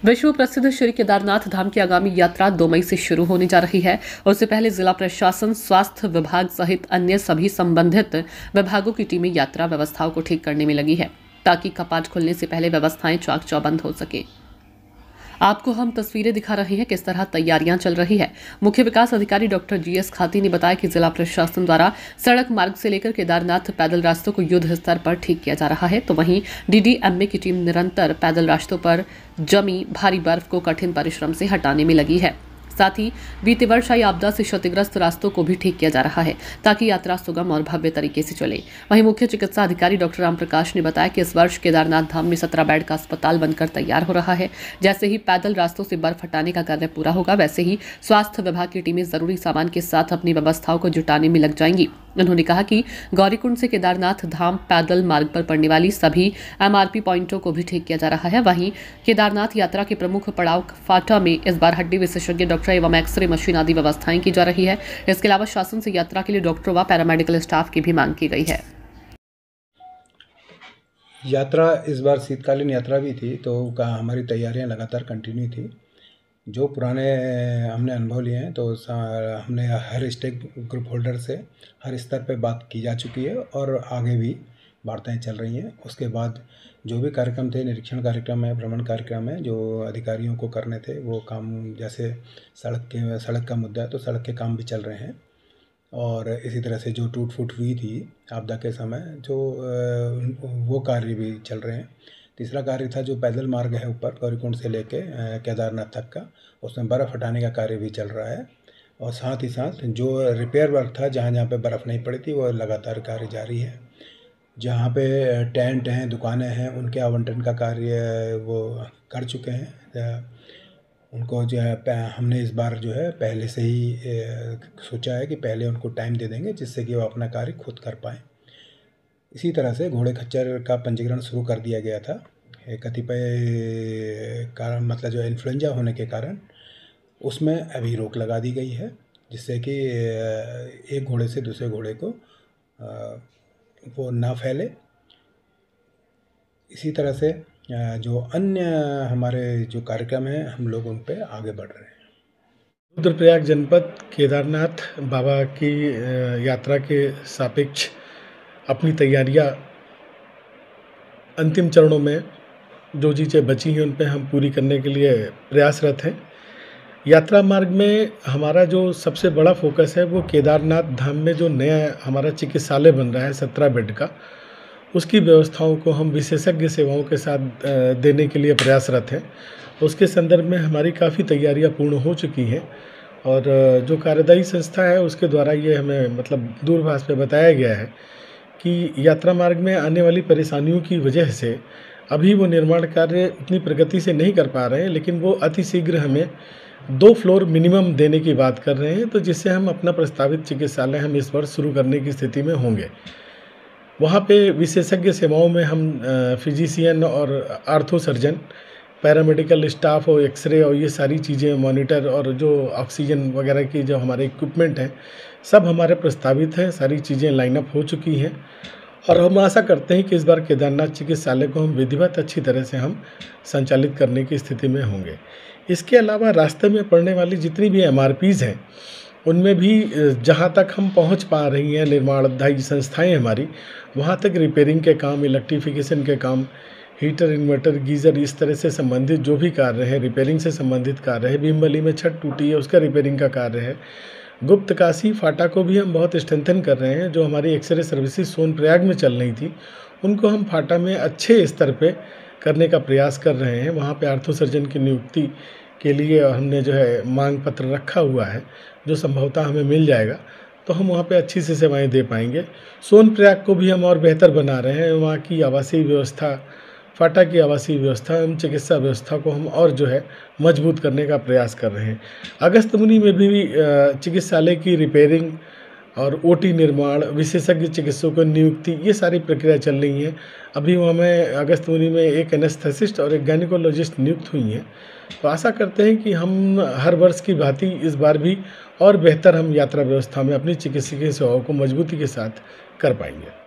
विश्व प्रसिद्ध श्री केदारनाथ धाम की आगामी यात्रा 2 मई से शुरू होने जा रही है। उससे पहले जिला प्रशासन, स्वास्थ्य विभाग सहित अन्य सभी संबंधित विभागों की टीमें यात्रा व्यवस्थाओं को ठीक करने में लगी है, ताकि कपाट खुलने से पहले व्यवस्थाएं चाक चौबंद हो सके। आपको हम तस्वीरें दिखा रहे हैं किस तरह तैयारियां चल रही है। मुख्य विकास अधिकारी डॉक्टर GS खाती ने बताया कि जिला प्रशासन द्वारा सड़क मार्ग से लेकर केदारनाथ पैदल रास्तों को युद्ध स्तर पर ठीक किया जा रहा है, तो वहीं DDMA की टीम निरंतर पैदल रास्तों पर जमी भारी बर्फ को कठिन परिश्रम से हटाने में लगी है। साथ ही बीते वर्ष आई आपदा से क्षतिग्रस्त रास्तों को भी ठीक किया जा रहा है, ताकि यात्रा सुगम और भव्य तरीके से चले। वहीं मुख्य चिकित्सा अधिकारी डॉक्टर राम प्रकाश ने बताया कि इस वर्ष केदारनाथ धाम में 17 बेड का अस्पताल बनकर तैयार हो रहा है। जैसे ही पैदल रास्तों से बर्फ हटाने का कार्य पूरा होगा, वैसे ही स्वास्थ्य विभाग की टीमें जरूरी सामान के साथ अपनी व्यवस्थाओं को जुटाने में लग जाएंगी। उन्होंने कहा कि गौरीकुंड से केदारनाथ धाम पैदल मार्ग पर पड़ने वाली सभी MRP पॉइंटों को भी ठीक किया जा रहा है। वहीं केदारनाथ यात्रा के प्रमुख पड़ाव फाटा में इस बार हड्डी विशेषज्ञ डॉक्टर एवं एक्सरे मशीन आदि व्यवस्थाएं की जा रही है। इसके अलावा शासन से यात्रा के लिए डॉक्टर व पैरामेडिकल स्टाफ की भी मांग की गई है। यात्रा इस बार शीतकालीन यात्रा भी थी, तो हमारी तैयारियां लगातार कंटिन्यू थी। जो पुराने हमने अनुभव लिए हैं, तो हमने हर स्टेक ग्रुप होल्डर से हर स्तर पे बात की जा चुकी है और आगे भी वार्ताएं चल रही हैं। उसके बाद जो भी कार्यक्रम थे, निरीक्षण कार्यक्रम है, भ्रमण कार्यक्रम है, जो अधिकारियों को करने थे, वो काम, जैसे सड़क का मुद्दा है, तो सड़क के काम भी चल रहे हैं। और इसी तरह से जो टूट फूट हुई थी आपदा के समय, जो वो कार्य भी चल रहे हैं। तीसरा कार्य था जो पैदल मार्ग है ऊपर गौरीकुंड से लेके केदारनाथ तक का, उसमें बर्फ़ हटाने का कार्य भी चल रहा है। और साथ ही साथ जो रिपेयर वर्क था, जहाँ जहाँ पे बर्फ़ नहीं पड़ी थी, वो लगातार कार्य जारी है। जहाँ पे टेंट हैं, दुकानें हैं, उनके आवंटन का कार्य वो कर चुके हैं। उनको जो है हमने इस बार जो है पहले से ही सोचा है कि पहले उनको टाइम दे देंगे, जिससे कि वो अपना कार्य खुद कर पाएँ। इसी तरह से घोड़े खच्चर का पंजीकरण शुरू कर दिया गया था। कतिपय कारण, मतलब जो इन्फ्लुएंजा होने के कारण, उसमें अभी रोक लगा दी गई है, जिससे कि एक घोड़े से दूसरे घोड़े को वो ना फैले। इसी तरह से जो अन्य हमारे जो कार्यक्रम हैं, हम लोग उन पे आगे बढ़ रहे हैं। रुद्रप्रयाग जनपद केदारनाथ बाबा की यात्रा के सापेक्ष अपनी तैयारियां अंतिम चरणों में जो चीज़ें बची हैं उन पे हम पूरी करने के लिए प्रयासरत हैं। यात्रा मार्ग में हमारा जो सबसे बड़ा फोकस है वो केदारनाथ धाम में जो नया हमारा चिकित्सालय बन रहा है 17 बेड का, उसकी व्यवस्थाओं को हम विशेषज्ञ सेवाओं के साथ देने के लिए प्रयासरत हैं। उसके संदर्भ में हमारी काफ़ी तैयारियां पूर्ण हो चुकी हैं और जो कार्यदायी संस्था है उसके द्वारा ये हमें दूरभाष पे बताया गया है कि यात्रा मार्ग में आने वाली परेशानियों की वजह से अभी वो निर्माण कार्य उतनी प्रगति से नहीं कर पा रहे हैं, लेकिन वो अतिशीघ्र हमें 2 फ्लोर मिनिमम देने की बात कर रहे हैं, तो जिससे हम अपना प्रस्तावित चिकित्सालय हम इस वर्ष शुरू करने की स्थिति में होंगे। वहाँ पे विशेषज्ञ सेवाओं में हम फिजिशियन और आर्थो सर्जन, पैरामेडिकल स्टाफ और एक्सरे और ये सारी चीज़ें, मॉनिटर और जो ऑक्सीजन वगैरह की जो हमारे इक्विपमेंट हैं, सब हमारे प्रस्तावित हैं। सारी चीज़ें लाइनअप हो चुकी हैं और हम आशा करते हैं कि इस बार केदारनाथ चिकित्सालय को हम विधिवत अच्छी तरह से हम संचालित करने की स्थिति में होंगे। इसके अलावा रास्ते में पड़ने वाली जितनी भी MRPs हैं, उनमें भी जहाँ तक हम पहुँच पा रही हैं निर्माणदायी संस्थाएँ हमारी, वहाँ तक रिपेयरिंग के काम, इलेक्ट्रिफिकेशन के काम, हीटर, इन्वर्टर, गीज़र, इस तरह से संबंधित जो भी कार्य है, रिपेयरिंग से संबंधित कार्य है। भीमबली में छत टूटी है, उसका रिपेयरिंग का कार्य है। गुप्त काशी फाटा को भी हम बहुत स्ट्रेंथन कर रहे हैं। जो हमारी एक्सरे सर्विसेज सोनप्रयाग में चल रही थी, उनको हम फाटा में अच्छे स्तर पे करने का प्रयास कर रहे हैं। वहाँ पे आर्थो सर्जन की नियुक्ति के लिए हमने जो है मांग पत्र रखा हुआ है, जो संभवतः हमें मिल जाएगा तो हम वहाँ पे अच्छी सी सेवाएं दे पाएंगे। सोनप्रयाग को भी हम और बेहतर बना रहे हैं। वहाँ की आवासीय व्यवस्था, फाटा की आवासीय व्यवस्था एवं चिकित्सा व्यवस्था को हम और जो है मजबूत करने का प्रयास कर रहे हैं। अगस्त्यमुनि में भी चिकित्सालय की रिपेयरिंग और OT निर्माण, विशेषज्ञ चिकित्सकों की नियुक्ति, ये सारी प्रक्रिया चल रही हैं। अभी वहाँ में अगस्त्यमुनि में एक एनेस्थेसिस्ट और एक गायनिकोलॉजिस्ट नियुक्त हुई हैं। तो आशा करते हैं कि हम हर वर्ष की भांति इस बार भी और बेहतर हम यात्रा व्यवस्था में अपनी चिकित्सकीय सेवाओं को मजबूती के साथ कर पाएंगे।